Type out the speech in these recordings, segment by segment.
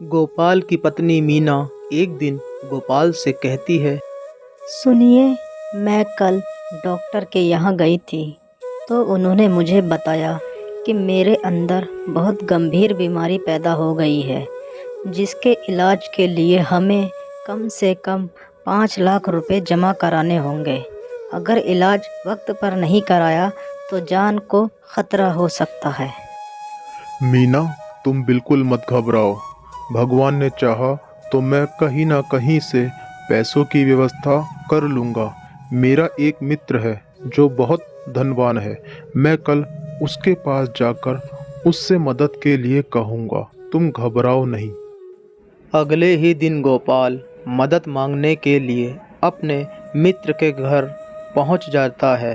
गोपाल की पत्नी मीना एक दिन गोपाल से कहती है। सुनिए, मैं कल डॉक्टर के यहाँ गई थी तो उन्होंने मुझे बताया कि मेरे अंदर बहुत गंभीर बीमारी पैदा हो गई है, जिसके इलाज के लिए हमें कम से कम 5 लाख रुपए जमा कराने होंगे। अगर इलाज वक्त पर नहीं कराया तो जान को खतरा हो सकता है। मीना, तुम बिल्कुल मत घबराओ। भगवान ने चाहा तो मैं कहीं ना कहीं से पैसों की व्यवस्था कर लूँगा। मेरा एक मित्र है जो बहुत धनवान है। मैं कल उसके पास जाकर उससे मदद के लिए कहूँगा। तुम घबराओ नहीं। अगले ही दिन गोपाल मदद मांगने के लिए अपने मित्र के घर पहुंच जाता है।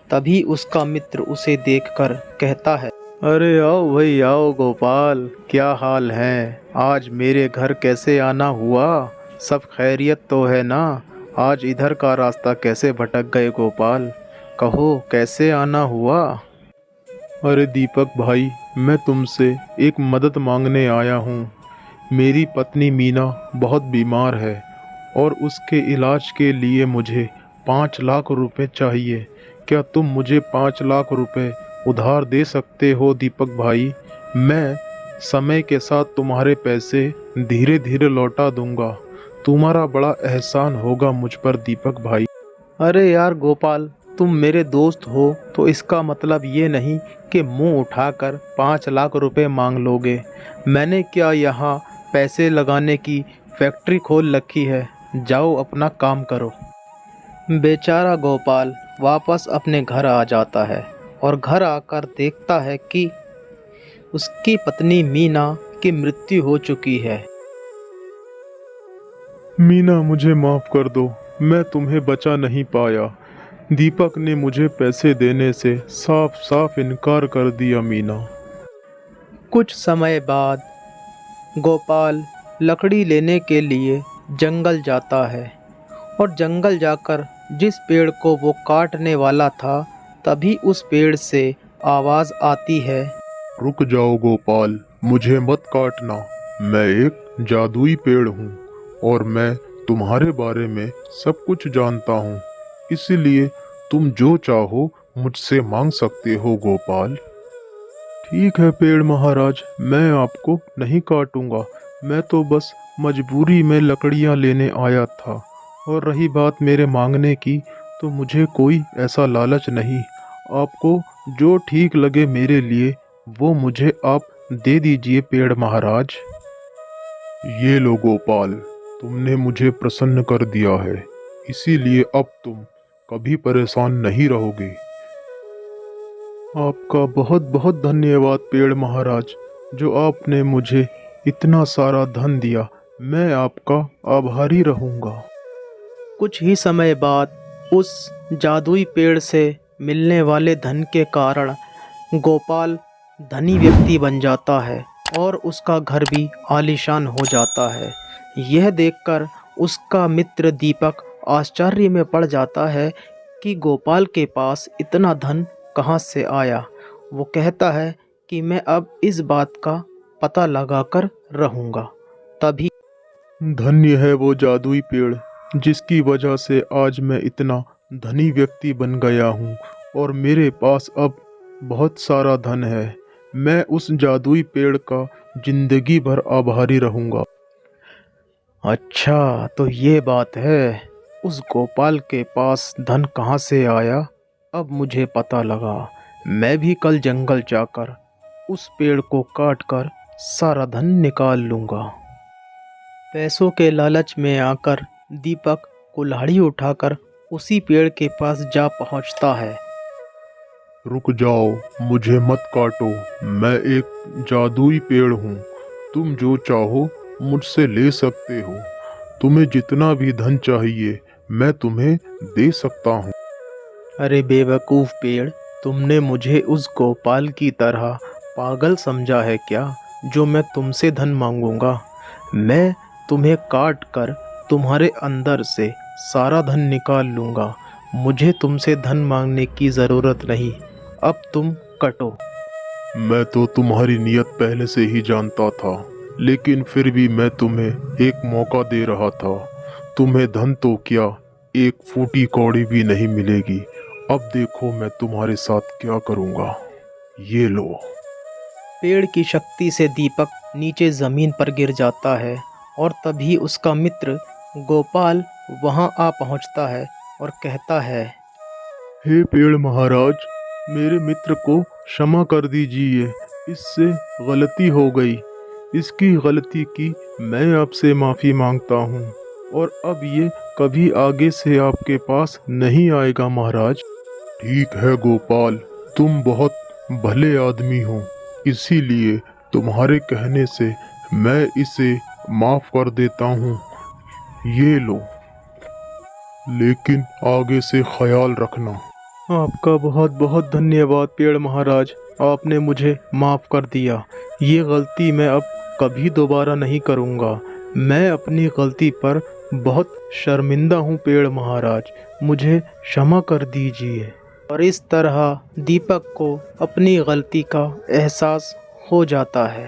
तभी उसका मित्र उसे देखकर कहता है, अरे आओ भाई आओ गोपाल, क्या हाल है? आज मेरे घर कैसे आना हुआ? सब खैरियत तो है ना? आज इधर का रास्ता कैसे भटक गए गोपाल? कहो कैसे आना हुआ? अरे दीपक भाई, मैं तुमसे एक मदद मांगने आया हूँ। मेरी पत्नी मीना बहुत बीमार है और उसके इलाज के लिए मुझे 5 लाख रुपए चाहिए। क्या तुम मुझे 5 लाख रुपए उधार दे सकते हो दीपक भाई? मैं समय के साथ तुम्हारे पैसे धीरे धीरे लौटा दूंगा। तुम्हारा बड़ा एहसान होगा मुझ पर दीपक भाई। अरे यार गोपाल, तुम मेरे दोस्त हो तो इसका मतलब ये नहीं कि मुंह उठाकर 5 लाख रुपए मांग लोगे। मैंने क्या यहाँ पैसे लगाने की फैक्ट्री खोल रखी है? जाओ अपना काम करो। बेचारा गोपाल वापस अपने घर आ जाता है और घर आकर देखता है कि उसकी पत्नी मीना की मृत्यु हो चुकी है। मीना, मुझे माफ कर दो। मैं तुम्हें बचा नहीं पाया। दीपक ने मुझे पैसे देने से साफ साफ इनकार कर दिया मीना। कुछ समय बाद गोपाल लकड़ी लेने के लिए जंगल जाता है और जंगल जाकर जिस पेड़ को वो काटने वाला था, तभी उस पेड़ से आवाज़ आती है, रुक जाओ गोपाल, मुझे मत काटना। मैं एक जादुई पेड़ हूँ और मैं तुम्हारे बारे में सब कुछ जानता हूँ। इसीलिए तुम जो चाहो मुझसे मांग सकते हो गोपाल। ठीक है पेड़ महाराज, मैं आपको नहीं काटूंगा। मैं तो बस मजबूरी में लकड़ियाँ लेने आया था। और रही बात मेरे मांगने की, तो मुझे कोई ऐसा लालच नहीं। आपको जो ठीक लगे मेरे लिए वो मुझे आप दे दीजिए पेड़ महाराज। ये लो गोपाल, तुमने मुझे प्रसन्न कर दिया है, इसीलिए अब तुम कभी परेशान नहीं रहोगे। आपका बहुत बहुत धन्यवाद पेड़ महाराज, जो आपने मुझे इतना सारा धन दिया। मैं आपका आभारी रहूंगा। कुछ ही समय बाद उस जादुई पेड़ से मिलने वाले धन के कारण गोपाल धनी व्यक्ति बन जाता है और उसका घर भी आलीशान हो जाता है। यह देखकर उसका मित्र दीपक आश्चर्य में पड़ जाता है कि गोपाल के पास इतना धन कहाँ से आया। वो कहता है कि मैं अब इस बात का पता लगाकर रहूँगा। तभी धन्य है वो जादुई पेड़ जिसकी वजह से आज मैं इतना धनी व्यक्ति बन गया हूँ और मेरे पास अब बहुत सारा धन है। मैं उस जादुई पेड़ का जिंदगी भर आभारी रहूंगा। अच्छा, तो ये बात है। उस गोपाल के पास धन कहाँ से आया, अब मुझे पता लगा। मैं भी कल जंगल जाकर उस पेड़ को काट कर सारा धन निकाल लूँगा। पैसों के लालच में आकर दीपक कुल्हाड़ी उठाकर उसी पेड़ के पास जा पहुँचता है। रुक जाओ, मुझे मत काटो। मैं एक जादुई पेड़ हूँ। तुम जो चाहो मुझसे ले सकते हो। तुम्हें जितना भी धन चाहिए मैं तुम्हें दे सकता हूँ। अरे बेवकूफ़ पेड़, तुमने मुझे उस गोपाल की तरह पागल समझा है क्या, जो मैं तुमसे धन मांगूंगा? मैं तुम्हें काट कर तुम्हारे अंदर से सारा धन निकाल लूँगा। मुझे तुमसे धन मांगने की ज़रूरत नहीं। अब तुम कटो। मैं तो तुम्हारी नीयत पहले से ही जानता था। लेकिन फिर भी मैं तुम्हें एक मौका दे रहा था। तुम्हें धन तो क्या, एक फूटी कौड़ी भी नहीं मिलेगी। अब देखो मैं तुम्हारे साथ क्या करूँगा। ये लो। पेड़ की शक्ति से दीपक नीचे ज़मीन पर गिर जाता है और तभी उसका मित्र गोपाल वहां आ पहुंचता है और कहता है, हे पेड़ महाराज, मेरे मित्र को क्षमा कर दीजिए। इससे गलती हो गई। इसकी गलती की मैं आपसे माफ़ी मांगता हूँ और अब ये कभी आगे से आपके पास नहीं आएगा महाराज। ठीक है गोपाल, तुम बहुत भले आदमी हो, इसीलिए तुम्हारे कहने से मैं इसे माफ़ कर देता हूँ। ये लो, लेकिन आगे से ख्याल रखना। आपका बहुत बहुत धन्यवाद पेड़ महाराज, आपने मुझे माफ़ कर दिया। ये गलती मैं अब कभी दोबारा नहीं करूँगा। मैं अपनी गलती पर बहुत शर्मिंदा हूँ पेड़ महाराज, मुझे क्षमा कर दीजिए। और इस तरह दीपक को अपनी गलती का एहसास हो जाता है।